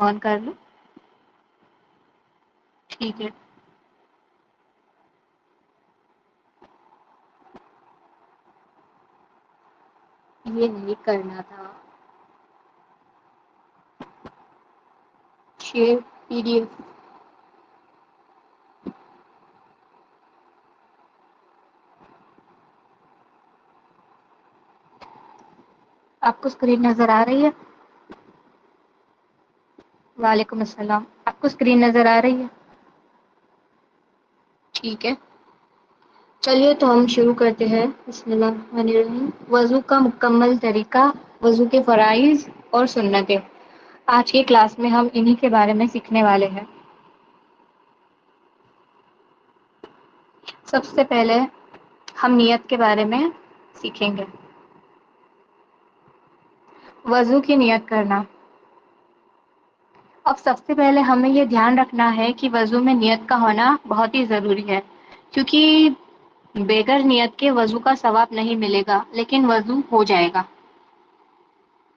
آن کر لو. ٹھیک ہے. یہ نہیں کرنا تھا. Share PDF. آپ کو اسکرین نظر آ رہی ہے؟ وعلیکم السلام. آپ کو اسکرین نظر آ رہی ہے؟ ٹھیک ہے. چلیے تو ہم شروع کرتے ہیں. بسم اللہ الرحمن الرحیم. وضو کا مکمل طریقہ، وضو کے فرائض اور سنتیں. آج کی کلاس میں ہم انہی کے بارے میں سیکھنے والے ہیں. سب سے پہلے ہم نیت کے بارے میں سیکھیں گے. وضو کی نیت کرنا. اب سب سے پہلے ہمیں یہ دھیان رکھنا ہے کہ وضو میں نیت کا ہونا بہت ہی ضروری ہے، کیونکہ بغیر نیت کے وضو کا ثواب نہیں ملے گا، لیکن وضو ہو جائے گا.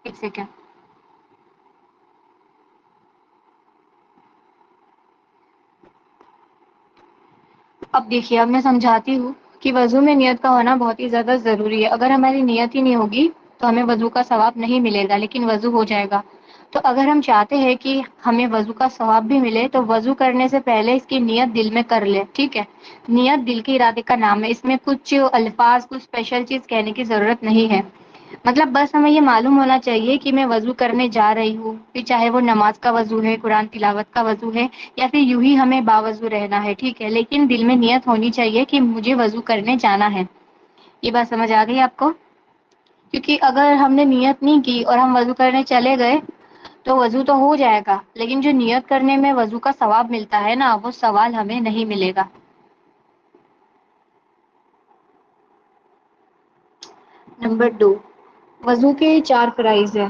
ایک سیکنڈ. اب دیکھیے، اب میں سمجھاتی ہوں کہ وضو میں نیت کا ہونا بہت ہی زیادہ ضروری ہے. اگر ہماری نیت ہی نہیں ہوگی تو ہمیں وضو کا ثواب نہیں ملے گا، لیکن وضو ہو جائے گا. تو اگر ہم چاہتے ہیں کہ ہمیں وضو کا ثواب بھی ملے تو وضو کرنے سے پہلے اس کی نیت دل میں کر لے. ٹھیک ہے. نیت دل کے ارادے کا نام ہے. اس میں کچھ الفاظ، کچھ اسپیشل چیز کہنے کی ضرورت نہیں ہے. مطلب بس ہمیں یہ معلوم ہونا چاہیے کہ میں وضو کرنے جا رہی ہوں، پھر چاہے وہ نماز کا وضو ہے، قرآن تلاوت کا وضو ہے، یا پھر یوں ہی ہمیں باوضو رہنا ہے. ٹھیک ہے. لیکن دل میں نیت ہونی چاہیے کہ مجھے وضو کرنے جانا ہے. یہ بات سمجھ آ گئی آپ کو؟ کیونکہ اگر ہم نے نیت نہیں کی اور ہم وضو کرنے چلے گئے تو وضو تو ہو جائے گا، لیکن جو نیت کرنے میں وضو کا ثواب ملتا ہے نا، وہ ثواب ہمیں نہیں ملے گا. نمبر 2، وضو کے 4 فرائض ہیں.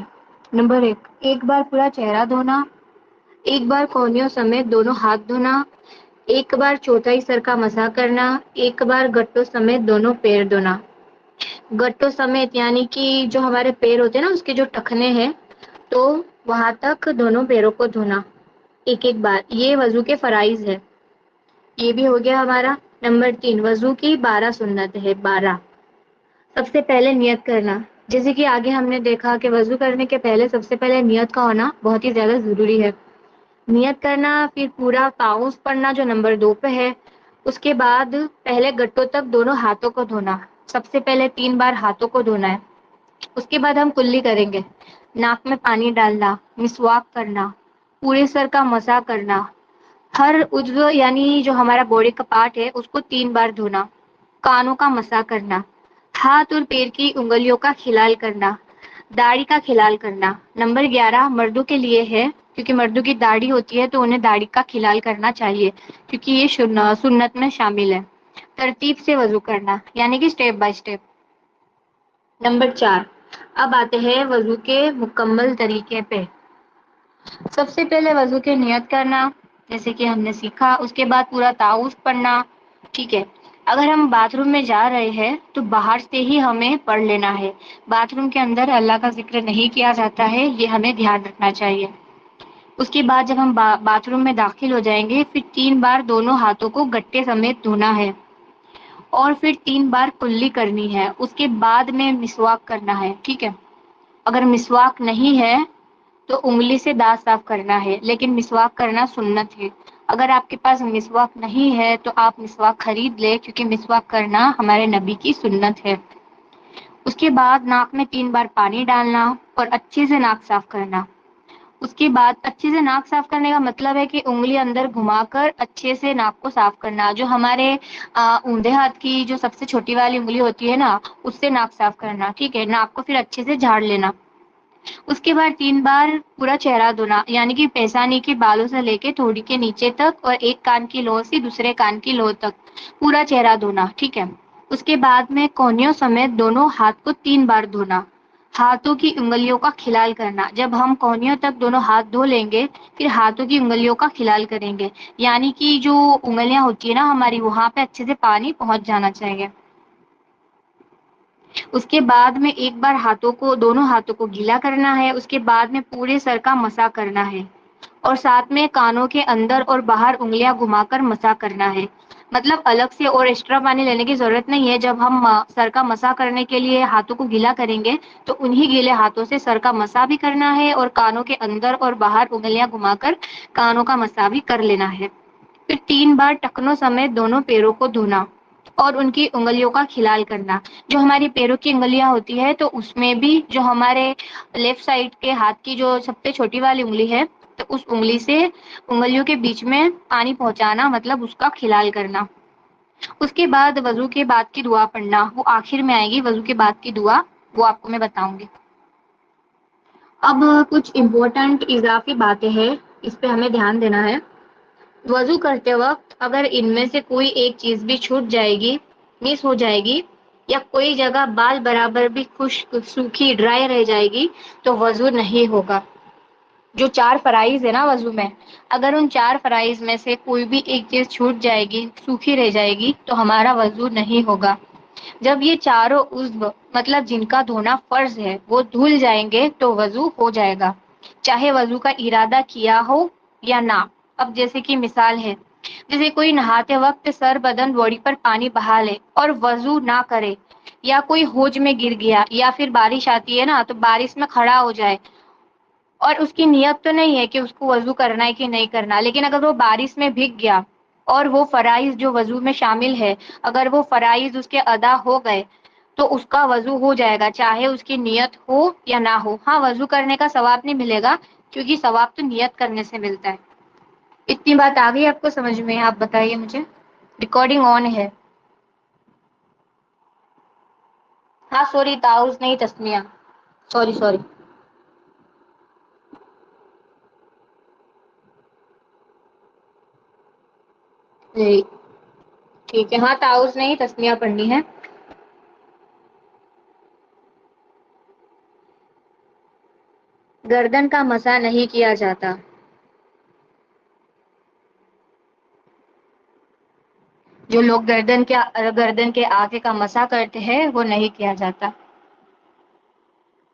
نمبر 1، ایک بار پورا چہرہ دھونا. ایک بار کونیوں سمیت دونوں ہاتھ دھونا. ایک بار چوتھائی سر کا مسح کرنا. ایک بار گٹوں سمیت دونوں پیر دھونا. گٹوں سمیت یعنی کہ جو ہمارے پیر ہوتے ہیں نا، اس کے جو ٹخنے ہیں، تو وہاں تک دونوں پیروں کو دھونا ایک ایک بار. یہ وضو کے فرائض ہے. یہ بھی ہو گیا ہمارا. نمبر 3، وضو کی 12 سنت ہے. 12. سب سے پہلے نیت کرنا. جیسے کہ آگے ہم نے دیکھا کہ وضو کرنے کے پہلے سب سے پہلے نیت کا ہونا بہت ہی زیادہ ضروری ہے. نیت کرنا، پھر پورا تعوذ پڑھنا جو نمبر 2 پہ ہے. اس کے بعد پہلے گٹوں تک دونوں ہاتھوں کو دھونا. سب سے پہلے 3 بار ہاتھوں کو دھونا ہے. اس کے بعد ہم کلی کریں گے. ناک میں پانی ڈالنا، مسواک کرنا، پورے سر کا مسح کرنا. ہر عضو یعنی جو ہمارا باڈی کا پارٹ ہے اس کو 3 بار دھونا. کانوں کا مسح کرنا. ہاتھ اور پیر کی انگلیوں کا کھلال کرنا. داڑھی کا کھلال کرنا. نمبر 11 مردوں کے لیے ہے، کیونکہ مردوں کی داڑھی ہوتی ہے تو انہیں داڑھی کا کھلال کرنا چاہیے، کیونکہ یہ سنت میں شامل ہے. ترتیب سے وضو کرنا، یعنی کہ اسٹیپ بائی اسٹیپ. نمبر 4، اب آتے ہیں وضو کے مکمل طریقے پہ. سب سے پہلے وضو کی نیت کرنا، جیسے کہ ہم نے سیکھا. اس کے بعد پورا تعوذ پڑھنا. ٹھیک ہے. اگر ہم باتھ روم میں جا رہے ہیں تو باہر سے ہی ہمیں پڑھ لینا ہے. باتھ روم کے اندر اللہ کا ذکر نہیں کیا جاتا ہے، یہ ہمیں دھیان رکھنا چاہیے. اس کے بعد جب ہم باتھ روم میں داخل ہو جائیں گے، پھر 3 بار دونوں ہاتھوں کو گٹے سمیت دھونا ہے، اور پھر 3 بار کلی کرنی ہے. اس کے بعد میں مسواک کرنا ہے. ٹھیک ہے. اگر مسواک نہیں ہے تو انگلی سے دانت صاف کرنا ہے، لیکن مسواک کرنا سنت ہے. اگر آپ کے پاس مسواک نہیں ہے تو آپ مسواک خرید لیں، کیونکہ مسواک کرنا ہمارے نبی کی سنت ہے. اس کے بعد ناک میں 3 بار پانی ڈالنا اور اچھے سے ناک صاف کرنا. اس کے بعد اچھے سے ناک صاف کرنے کا مطلب ہے کہ انگلی اندر گھما کر اچھے سے ناک کو صاف کرنا. جو ہمارے اوندے ہاتھ کی جو سب سے چھوٹی والی انگلی ہوتی ہے نا، اس سے ناک صاف کرنا. ٹھیک ہے. ناک کو پھر اچھے سے جھاڑ لینا. اس کے بعد 3 بار پورا چہرہ دھونا، یعنی کہ پیشانی کے بالوں سے لے کے تھوڑی کے نیچے تک، اور ایک کان کی لو سے دوسرے کان کی لو تک پورا چہرہ دھونا. ٹھیک ہے. اس کے بعد میں کونیوں سمیت دونوں ہاتھ کو 3 بار دھونا. ہاتھوں کی انگلیوں کا کھلال کرنا. جب ہم کونیوں تک دونوں ہاتھ دھو لیں گے، پھر ہاتھوں کی انگلیوں کا کھلال کریں گے، یعنی کہ جو انگلیاں ہوتی ہیں نا ہماری، وہاں پہ اچھے سے پانی پہنچ جانا چاہیے. اس کے بعد میں ایک بار دونوں ہاتھوں کو گیلا کرنا ہے. اس کے بعد میں پورے سر کا مسح کرنا ہے. اور ساتھ میں کانوں کے اندر اور باہر انگلیاں گھما کر مسح کرنا ہے. مطلب الگ سے اور ایکسٹرا پانی لینے کی ضرورت نہیں ہے. جب ہم سر کا مسح کرنے کے لیے ہاتھوں کو گیلا کریں گے تو انہی گیلے ہاتھوں سے سر کا مسح بھی کرنا ہے اور کانوں کے اندر اور باہر انگلیاں گھما کر کانوں کا مسح بھی کر لینا ہے. پھر 3 بار ٹخنوں سمیت دونوں پیروں کو دھونا اور ان کی انگلیوں کا کھلال کرنا. جو ہماری پیروں کی انگلیاں ہوتی ہے تو اس میں بھی جو ہمارے لیفٹ سائڈ کے ہاتھ کی جو سب سے چھوٹی والی انگلی ہے تو اس انگلی سے انگلیوں کے بیچ میں پانی پہنچانا مطلب اس کا کھلال کرنا. اس کے بعد وضو کے بعد کی دعا پڑھنا وہ آخر میں آئے گی. وضو کے بعد کی دعا وہ آپ کو میں بتاؤں گی. اب کچھ امپورٹنٹ اضافی باتیں ہیں اس پہ ہمیں دھیان دینا ہے. وضو کرتے وقت اگر ان میں سے کوئی ایک چیز بھی چھوٹ جائے گی مس ہو جائے گی یا کوئی جگہ بال برابر بھی خشک سوکھی ڈرائی رہ جائے گی تو وضو نہیں ہوگا. جو 4 فرائض ہے نا وضو میں اگر ان 4 فرائض میں سے کوئی بھی ایک چیز چھوٹ جائے گی سوکھی رہ جائے گی تو ہمارا وضو نہیں ہوگا. جب یہ چاروں عضو مطلب جن کا دھونا فرض ہے وہ دھل جائیں گے تو وضو ہو جائے گا چاہے وضو کا ارادہ کیا ہو یا نہ. اب جیسے کہ مثال ہے جیسے کوئی نہاتے وقت سر بدن باڈی پر پانی بہا لے اور وضو نہ کرے یا کوئی ہوج میں گر گیا یا پھر بارش آتی ہے نا تو بارش میں کھڑا ہو جائے اور اس کی نیت تو نہیں ہے کہ اس کو وضو کرنا ہے کہ نہیں کرنا لیکن اگر وہ بارش میں بھیگ گیا اور وہ فرائض جو وضو میں شامل ہے اگر وہ فرائض اس کے ادا ہو گئے تو اس کا وضو ہو جائے گا چاہے اس کی نیت ہو یا نہ ہو. ہاں وضو کرنے کا ثواب نہیں ملے گا کیونکہ ثواب تو نیت کرنے سے ملتا ہے. اتنی بات آ گئی آپ کو سمجھ میں؟ آپ بتائیے مجھے. ریکارڈنگ آن ہے. ہاں سوری تعاوض نہیں تسمیہ. سوری. جی ٹھیک ہے. ہاں تعاوض نہیں تسمیہ پڑھنی ہے. گردن کا مسح نہیں کیا جاتا. جو لوگ گردن کے آگے کا مسح کرتے ہیں وہ نہیں کیا جاتا.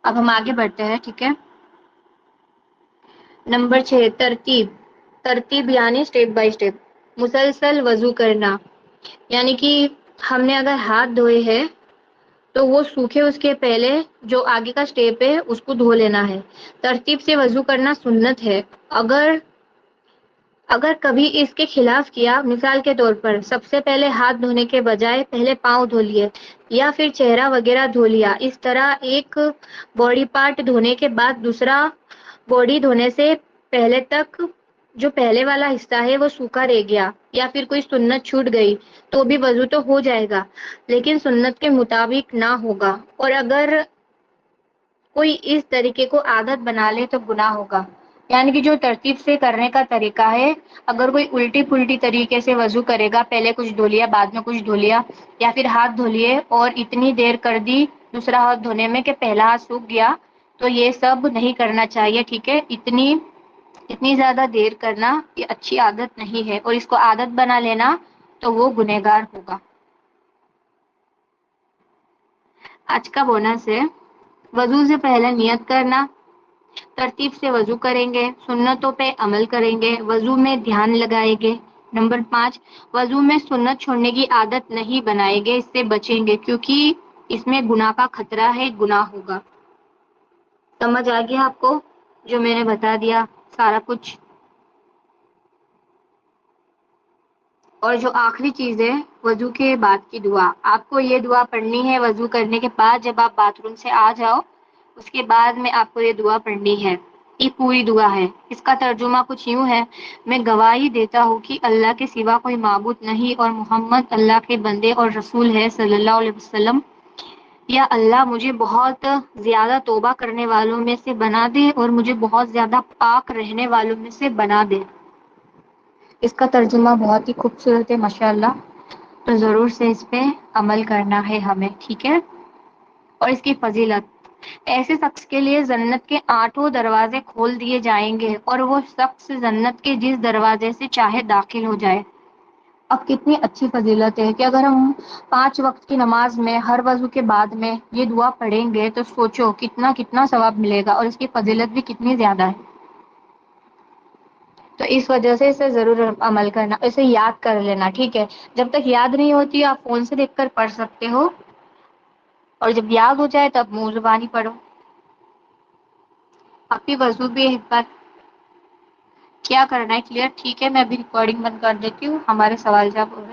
اب ہم آگے بڑھتے ہیں. ٹھیک ہے. نمبر 6 ترتیب یعنی اسٹیپ بائی اسٹیپ. مسلسل وضو کرنا یعنی کہ ہم نے اگر ہاتھ دھوئے ہیں تو وہ سوکھے اس کے پہلے جو آگے کا اسٹیپ ہے اس کو دھو لینا ہے. ترتیب سے وضو کرنا سنت ہے. اگر کبھی اس کے خلاف کیا مثال کے طور پر سب سے پہلے ہاتھ دھونے کے بجائے پہلے پاؤں دھو لیے یا پھر چہرہ وغیرہ دھو لیا اس طرح ایک باڈی پارٹ دھونے کے بعد دوسرا باڈی دھونے سے پہلے تک جو پہلے والا حصہ ہے وہ سوکھا رہ گیا یا پھر کوئی سنت چھوٹ گئی تو بھی وضو تو ہو جائے گا لیکن سنت کے مطابق نہ ہوگا. اور اگر کوئی اس طریقے کو عادت بنا لے تو گناہ ہوگا. یعنی کہ جو ترتیب سے کرنے کا طریقہ ہے اگر کوئی الٹی پلٹی طریقے سے وضو کرے گا پہلے کچھ دھو لیا بعد میں کچھ دھو لیا یا پھر ہاتھ دھو لیے اور اتنی دیر کر دی دوسرا ہاتھ دھونے میں کہ پہلا ہاتھ سوکھ گیا تو یہ سب نہیں کرنا چاہیے. ٹھیک ہے. اتنی زیادہ دیر کرنا یہ اچھی عادت نہیں ہے اور اس کو عادت بنا لینا تو وہ گنہگار ہوگا. آج کا بونس ہے وضو سے پہلے نیت کرنا. ترتیب سے وضو کریں گے. سنتوں پہ عمل کریں گے. وضو میں دھیان لگائیں گے. نمبر 5 وضو میں سنت چھوڑنے کی عادت نہیں بنائیں گے. اس سے بچیں گے کیونکہ اس میں گناہ کا خطرہ ہے. گناہ ہوگا. سمجھ آ گیا آپ کو جو میں نے بتا دیا سارا کچھ؟ اور جو آخری چیز ہے وضو کے بعد کی دعا. آپ کو یہ دعا پڑھنی ہے وضو کرنے کے بعد جب آپ باتھ روم سے آ جاؤ اس کے بعد میں آپ کو یہ دعا پڑھنی ہے. یہ پوری دعا ہے. اس کا ترجمہ کچھ یوں ہے میں گواہی دیتا ہوں کہ اللہ کے سوا کوئی معبود نہیں اور محمد اللہ کے بندے اور رسول ہے صلی اللہ علیہ وسلم. یا اللہ مجھے بہت زیادہ توبہ کرنے والوں میں سے بنا دے اور مجھے بہت زیادہ پاک رہنے والوں میں سے بنا دے. اس کا ترجمہ بہت ہی خوبصورت ہے ماشاء اللہ. تو ضرور سے اس پہ عمل کرنا ہے ہمیں. ٹھیک ہے. اور اس کی فضیلت ایسے شخص کے لیے جنت کے 8 دروازے کھول دیے جائیں گے اور وہ شخص جنت کے جس دروازے سے چاہے داخل ہو جائے. اب کتنی اچھی فضیلت ہے کہ اگر ہم 5 وقت کی نماز میں ہر وضو کے بعد میں یہ دعا پڑھیں گے تو سوچو کتنا ثواب ملے گا اور اس کی فضیلت بھی کتنی زیادہ ہے. تو اس وجہ سے اسے ضرور عمل کرنا، اسے یاد کر لینا، ٹھیک ہے؟ جب تک یاد نہیں ہوتی آپ فون سے دیکھ کر پڑھ سکتے ہو، اور جب یاد ہو جائے تب منہ زبانی پڑھو۔ آپ کی وضو بھی ایک بار کیا کرنا ہے کلیئر، ٹھیک ہے؟ میں ابھی ریکارڈنگ بند کر دیتی ہوں، ہمارے سوال جواب ہو رہے ہیں۔